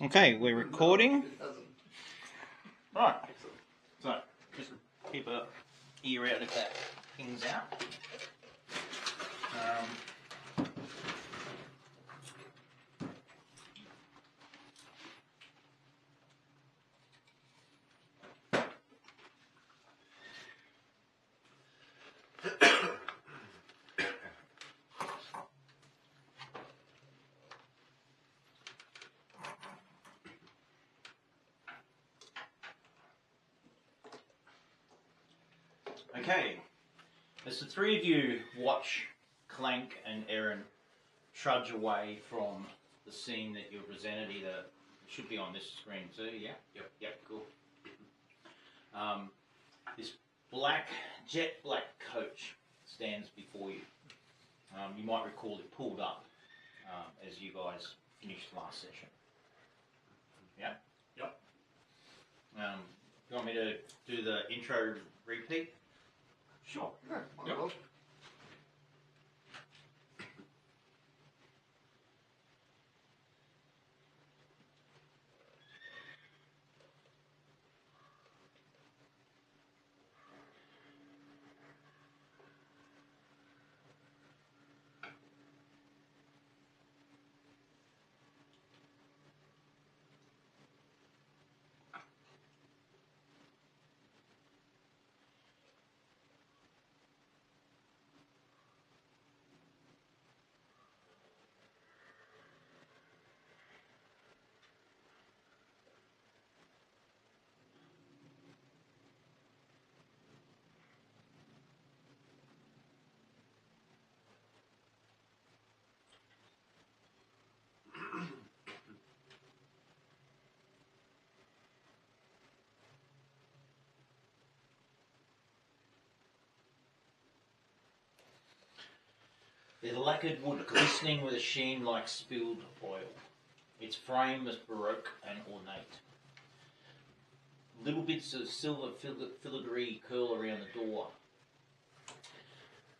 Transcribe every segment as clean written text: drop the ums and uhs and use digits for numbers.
Okay, we're recording. It doesn't. Right. So, just keep an ear out if that pings out. Okay, as the three of you watch Clank and Erin trudge away from the scene that you're presented, either it should be on this screen too, yeah? Yep, cool. This jet black coach stands before you. You might recall it pulled up as you guys finished last session. Yeah? Yep. You want me to do the intro repeat? Sure. Yeah, Yep. well, The lacquered wood glistening with a sheen like spilled oil. Its frame was baroque and ornate. Little bits of silver filigree curl around the door.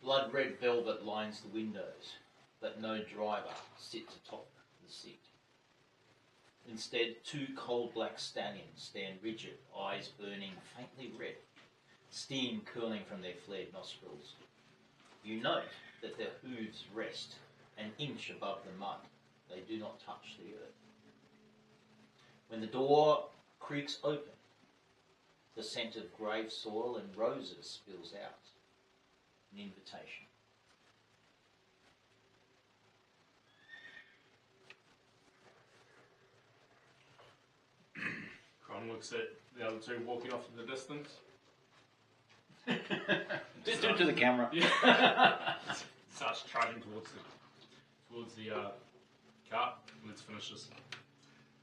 Blood red velvet lines the windows, but no driver sits atop the seat. Instead, two coal black stallions stand rigid, eyes burning faintly red, steam curling from their flared nostrils. You note that their hooves rest an inch above the mud. They do not touch the earth. When the door creaks open, the scent of grave soil and roses spills out. An invitation. Cron looks at the other two walking off in the distance. Just do it to the camera. Yeah. Starts trudging towards the cart. Let's finish this.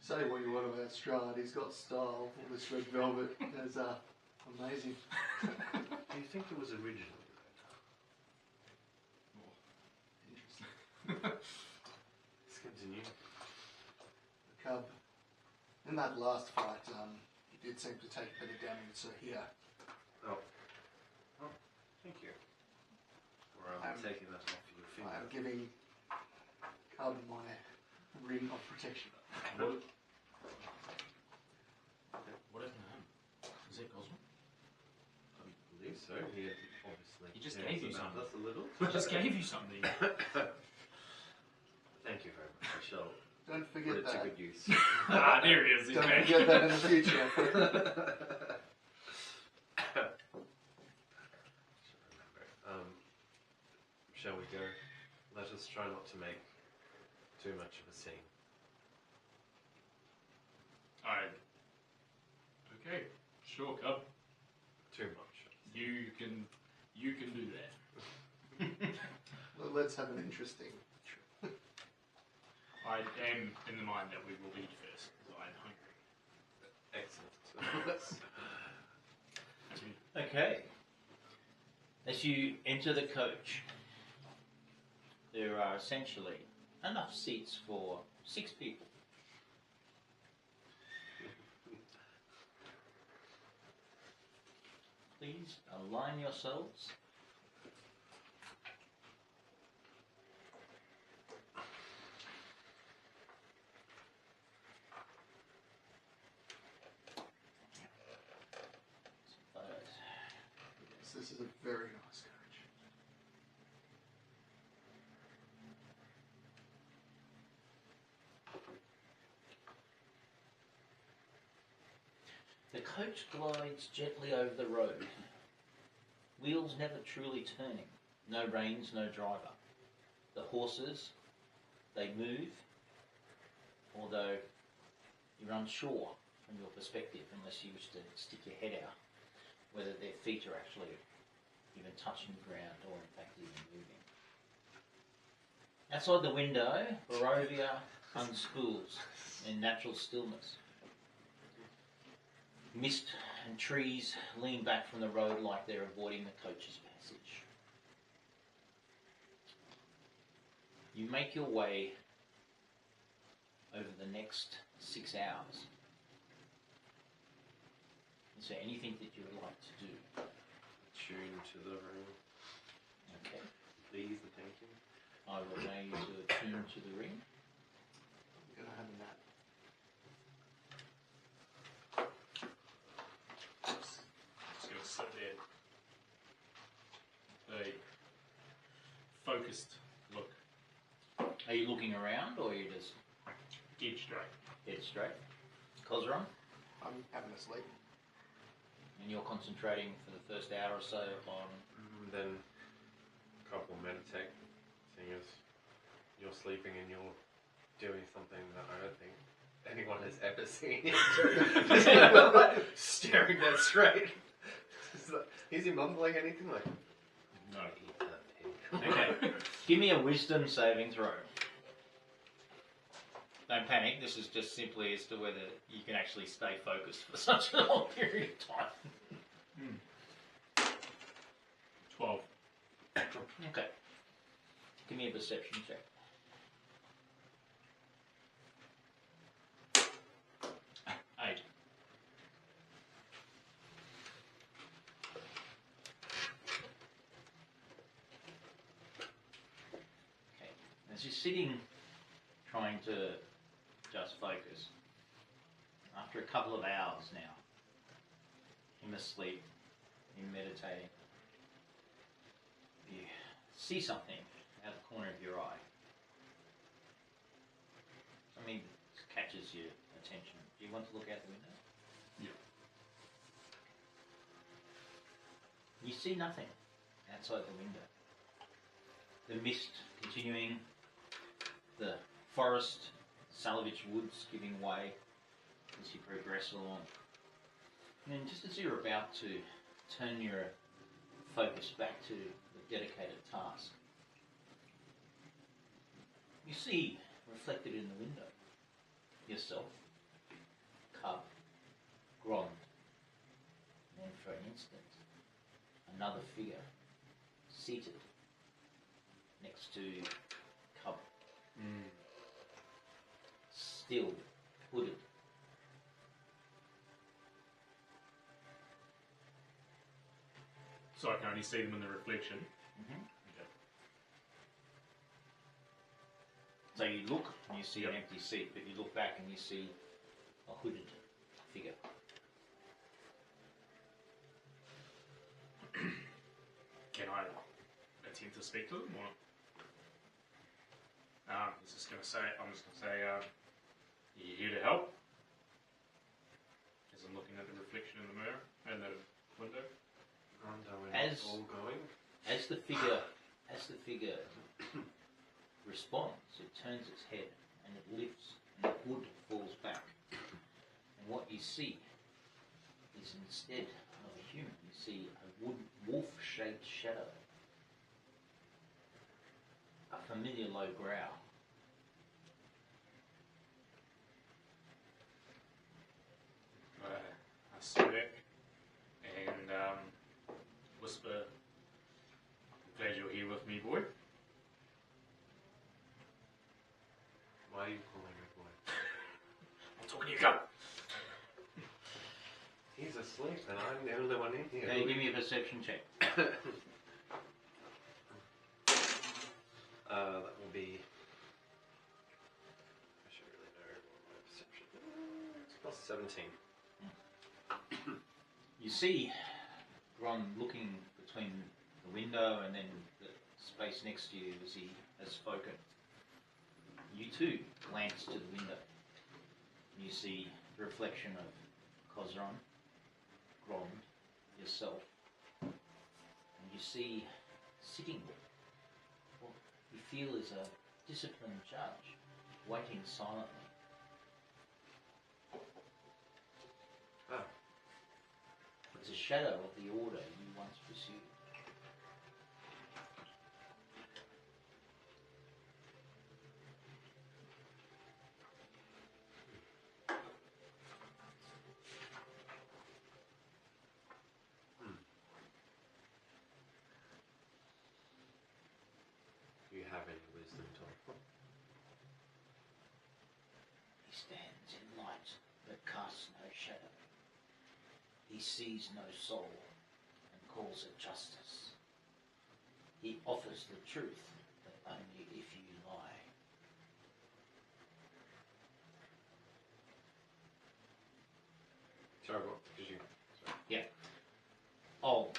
say what you want about Strahd, he's got style. All this red velvet is amazing. Do you think it was original? Interesting. Let's continue. The cub, in that last fight, he did seem to take a bit of damage, so here. Oh, thank you. Or I'm taking that off your finger. I am giving Cub my ring of protection. What happened to him? Is it Cosmo? I believe so. He had obviously. He just gave you about something. us a little. I just gave you something. Thank you very much. I shall Don't put forget it to that. good use. There he is. He's Don't back. forget that in the future. Shall we go? Let us try not to make too much of a scene. Okay, sure, Cub. Too much. You can do that. Well, let's have an interesting trip. I am in the mind that we will eat first, because I'm hungry. Excellent. Okay. As you enter the coach, there are essentially enough seats for 6 people. Please align yourselves. This is a very nice coach. The coach glides gently over the road. Wheels never truly turning. No reins, no driver. The horses, they move, although you're unsure from your perspective, unless you wish to stick your head out, whether their feet are actually even touching the ground or in fact even moving. Outside the window, Barovia unspools in natural stillness. Mist and trees lean back from the road like they're avoiding the coach's passage. You make your way over the next 6 hours. Is there anything that you would like to do? Tune to the ring. Okay. Please and thank you. I will allow you to attune to the ring. I'm going to have a nap. Just going to sit there. A focused look. Are you looking around or are you just Dead straight. dead straight? Kozron? I'm having a sleep. And you're concentrating for the first hour or so on... Then a couple meditate, seeing as you're sleeping and you're doing something that I don't think anyone has ever seen. Staring that straight. Is he mumbling anything like? No. Eat that pig. Okay. Give me a wisdom saving throw. Don't panic, this is just simply as to whether you can actually stay focused for such a long period of time. 12. Okay. Give me a perception check. 8. Okay. As you're sitting trying to just focus, after a couple of hours now, him asleep, him meditating, you see something out the corner of your eye. Something that catches your attention. Do you want to look out the window? Yeah. You see nothing outside the window. The mist continuing, the forest, salvage woods giving way as you progress along. And then just as you're about to turn your focus back to the dedicated task, you see reflected in the window yourself, Cub, Grond, and then for an instant, another figure seated next to Cub, still hooded. So I can only see them in the reflection. Mm-hmm. Okay. So you look and you see Yep. an empty seat, but you look back and you see a hooded figure. Can I attempt to speak to them or? I'm just going to say, are you here to help? As I'm looking at the reflection in the mirror and the window. As- all going. As the figure responds, it turns its head and it lifts and the hood falls back. And what you see is instead of a human, you see a wolf-shaped shadow. A familiar low growl. I smirk and whisper, I'm glad you're here with me, boy. Why are you calling me boy? I'm talking to you, Cub. He's asleep and I'm the only one in here. Okay, give me a perception check. That will be. I should really know what my perception is. It's plus 17. You see Ron looking between the window and then the space next to you as he has spoken. You too glance to the window. You see the reflection of Kozron, Grond, yourself, and you see sitting what you feel is a disciplined judge, waiting silently. Ah, It's a shadow of the order you once pursued. do you have any wisdom, Tom? He stands in light but casts no shadow. He sees no soul and calls it justice. He offers the truth, but only if you lie. Sorry, what did you? Sorry. Yeah. I'll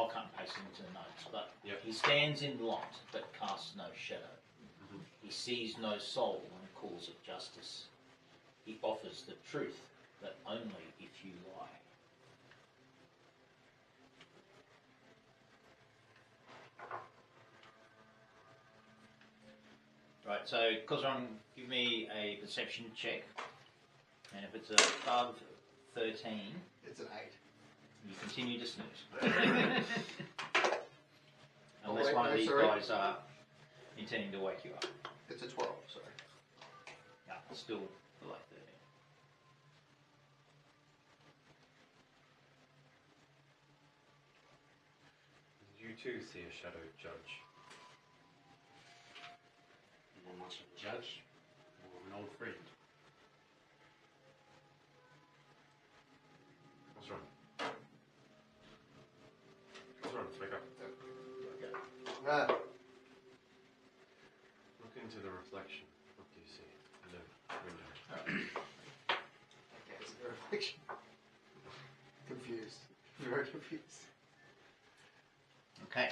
cut and paste into the notes, but Yep. he stands in light but casts no shadow. He sees no soul and calls it justice. He offers the truth, but only if you lie. Right, so Kozron, give me a perception check, and if it's above 13, It's an 8. you continue to snooze. Unless wait, one of no, these sorry. guys are intending to wake you up. It's a 12, sorry. No, still below 13. You too see a shadow judge. More much of a judge, more of an old friend. What's wrong? What's wrong? Wake up. Ah, Look into the reflection. What do you see in the window? okay, it's a reflection. Confused. Very confused. Okay.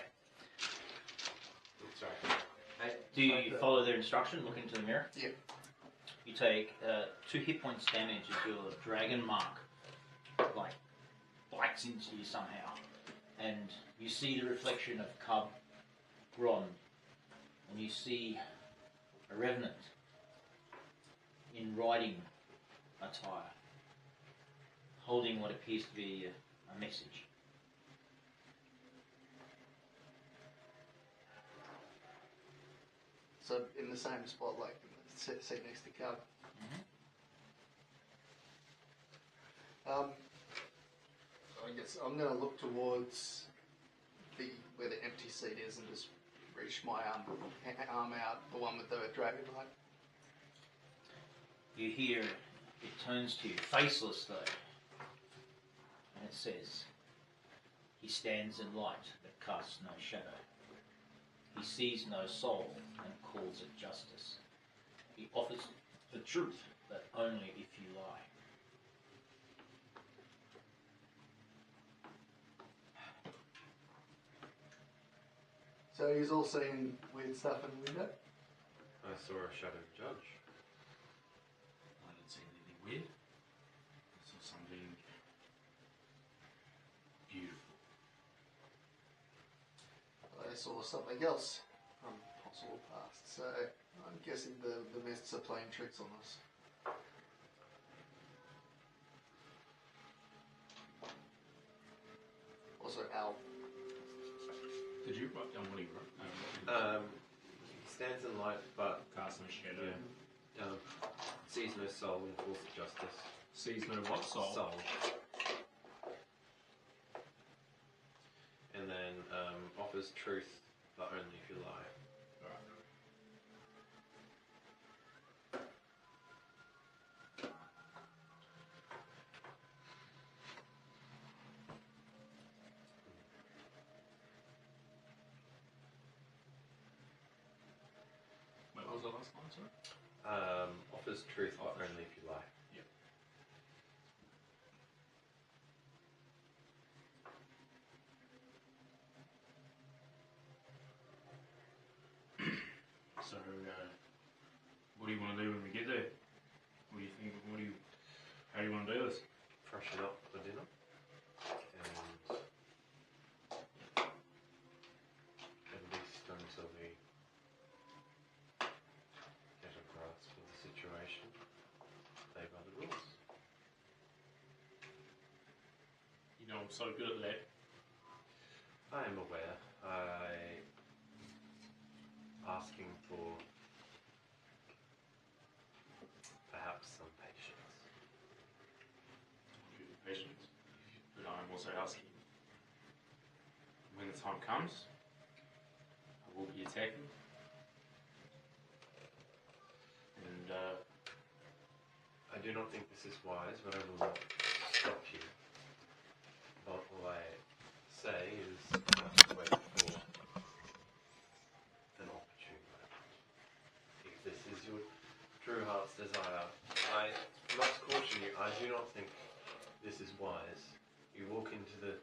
Sorry. Do you follow their instruction? Look into the mirror? Yep. You take 2 hit points damage as your dragon mark like bites into you somehow, and you see the reflection of Cub, Grond, and you see a revenant in riding attire, holding what appears to be a message. So in the same spot, like in the seat next to Cub. I guess I'm going to look towards where the empty seat is and just reach my arm out, the one with the dragon light. You hear it turns to you, faceless though, and it says, "He stands in light but casts no shadow. He sees no soul and calls it justice. He offers the truth, but only if you lie." So he's all seen weird stuff in the window. I saw a shadow judge. I didn't see anything weird. I saw something beautiful. I saw something else from possible past. So I'm guessing the mists are playing tricks on us. Also, Al. Did you write down what he wrote? Stands in light, but Cast no shadow. sees no soul and calls it justice. Sees no what? Soul. And then offers truth, but only if you lie. Alright. Wait, what was the last one, sorry? Offers truth, but only if you lie. Yep. You know, I'm so good at that. I am aware. Asking for perhaps some patience. Patience. But I'm also asking, when the time comes, I will be attacking. And I do not think this is wise, but I will not stop you. But all I say is wait for an opportune moment. If this is your true heart's desire, I must caution you, I do not think this is wise. You walk into the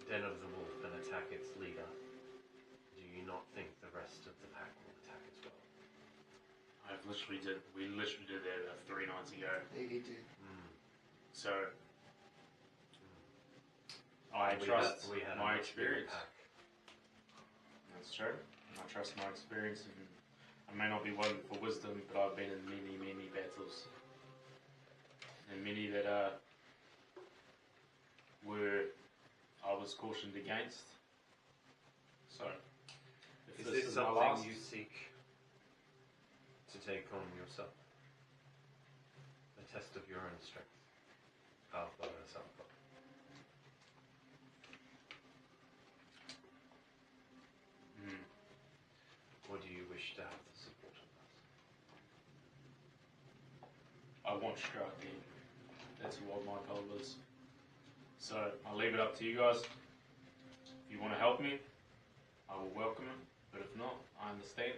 den of the wolf and attack its leader. Do you not think the rest of the pack will attack as well? we literally did that 3 nights ago. He did. So, I trust we had a my much bigger experience. pack. That's true. I trust my experience, and I may not be one for wisdom, but I've been in many, many battles. And many that I was cautioned against. So, if Is this my something last, you seek to take on yourself? A test of your own strength. Alpha as alpha. Or do you wish to have the support of us? I want Strike in. That's what my goal is. So, I'll leave it up to you guys. If you want to help me, I will welcome it. But if not, I understand.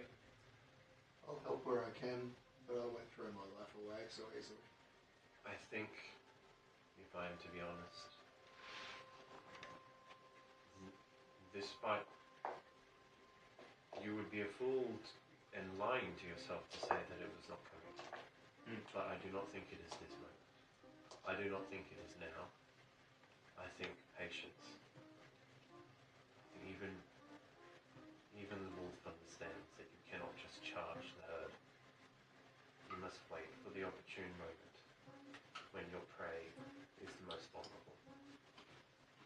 I'll help where I can, but I won't throw my life away so easily. I think, if I am to be honest, this fight, you would be a fool and lying to yourself to say that it was not coming. But I do not think it is this moment. I do not think it is now. I think patience. Even the wolf understands that you cannot just charge the herd. You must wait for the opportune moment when your prey is the most vulnerable.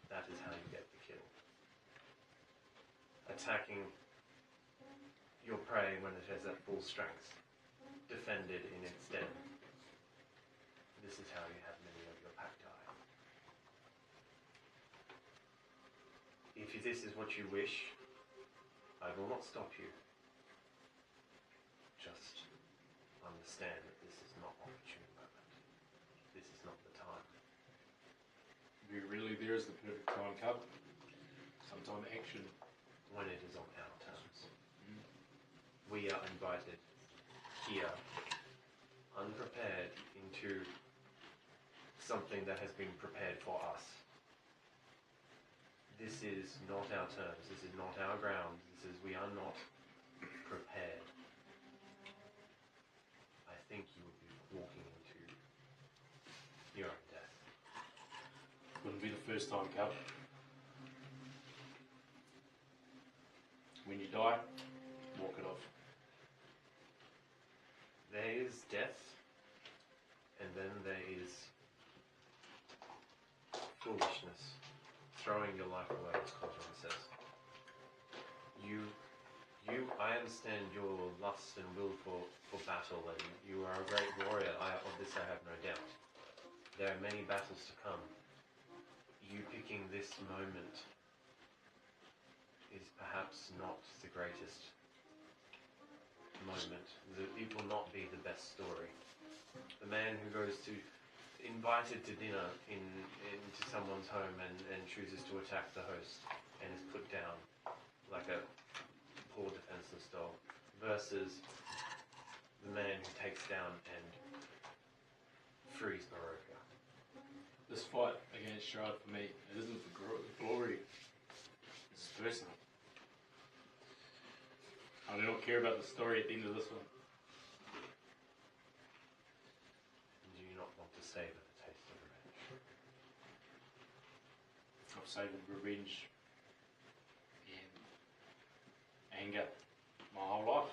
That is how you get the kill. Attacking your prey when it has that full strength, defended in its den. This is how you have many of your pack die. If this is what you wish, I will not stop you. Just understand that this is not opportune moment. This is not the time. Really, there is the perfect time, Cub. Sometime action. When it is on our terms. We are invited here, unprepared, into something that has been prepared for us. This is not our terms. This is not our ground. We are not prepared. I think you would be walking into your own death. Wouldn't be the first time, Cub. When you die, walk it off. There is death, and then there is foolishness. Throwing your life away, as Cosmo says. I understand your lust and will for battle, and you are a great warrior. Of this I have no doubt. There are many battles to come. You picking this moment is perhaps not the greatest moment. It will not be the best story. The man who goes to invited to dinner into someone's home and chooses to attack the host and is put down like a poor defenseless dog, versus the man who takes down and frees Baroka. This fight against Shire for me, it isn't for glory. It's personal. I do not care about the story at the end of this one. Do you not want to savor the taste of revenge? I've saved revenge and anger my whole life.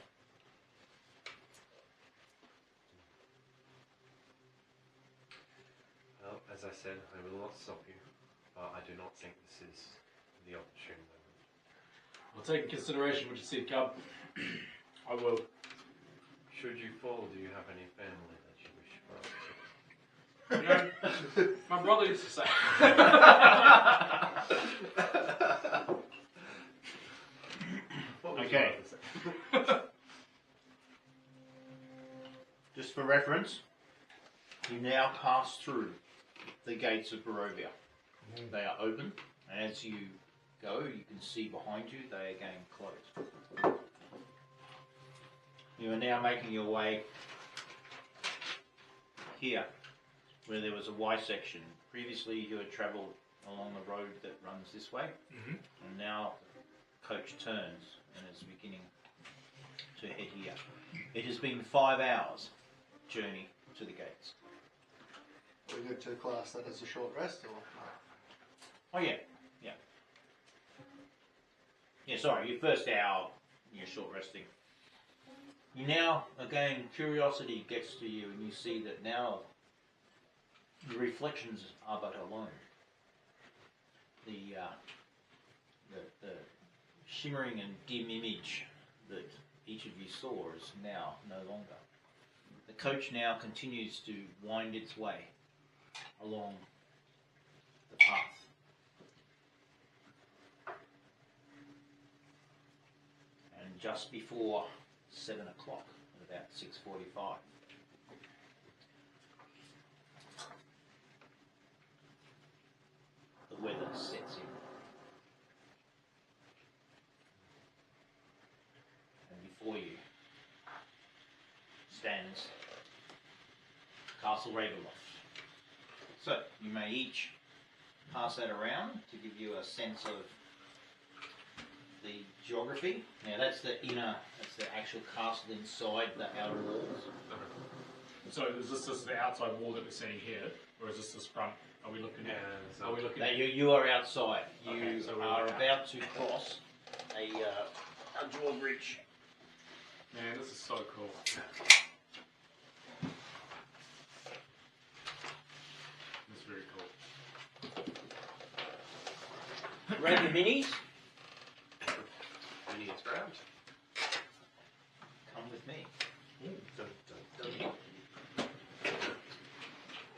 Well, as I said, I will not stop you, but I do not think this is the opportune moment. I'll take in consideration what you said, Cub. I will. Should you fall, do you have any family that you wish for us to? You know, my brother used to say. Okay. Just for reference, you now pass through the gates of Barovia. They are open, and as you go, you can see behind you they are again closed. You are now making your way here, where there was a Y section. Previously, you had travelled along the road that runs this way, and now the coach turns and is beginning to head here. It has been 5 hours journey to the gates. Are we good to class that as a short rest, or? Oh yeah. Yeah, sorry, your first hour, you're short resting. You now, again, curiosity gets to you and you see that now the reflections are but alone. The shimmering and dim image that each of you saw is now no longer. The coach now continues to wind its way along the path. And just before 7 o'clock, at about 6:45, the weather sets in. And before you stands Castle Ravenloft. So, you may each pass that around to give you a sense of the geography. Now that's the actual castle inside the outer walls. So is this just the outside wall that we're seeing here, or is this front? Are we looking at? Are we looking Now at? you are outside. You Okay, so we're are looking about to cross a drawbridge. Man, this is so cool. That's very cool. Grab your minis. Mini is grabbed. Come with me. Dun, dun,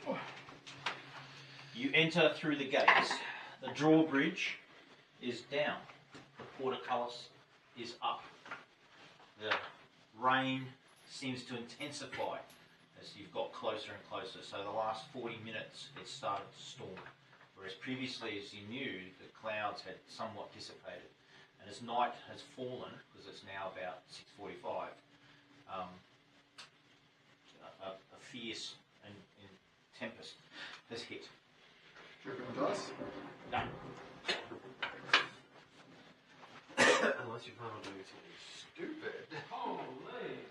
dun. You enter through the gates. The drawbridge is down. The portcullis is up. The rain seems to intensify as you've got closer and closer. So the last 40 minutes it started to storm. Whereas previously, as you knew, the clouds had somewhat dissipated. And as night has fallen, because it's now about 6:45, a fierce and tempest has hit. Dripping dice? No. Unless you plan on doing something stupid. Holy!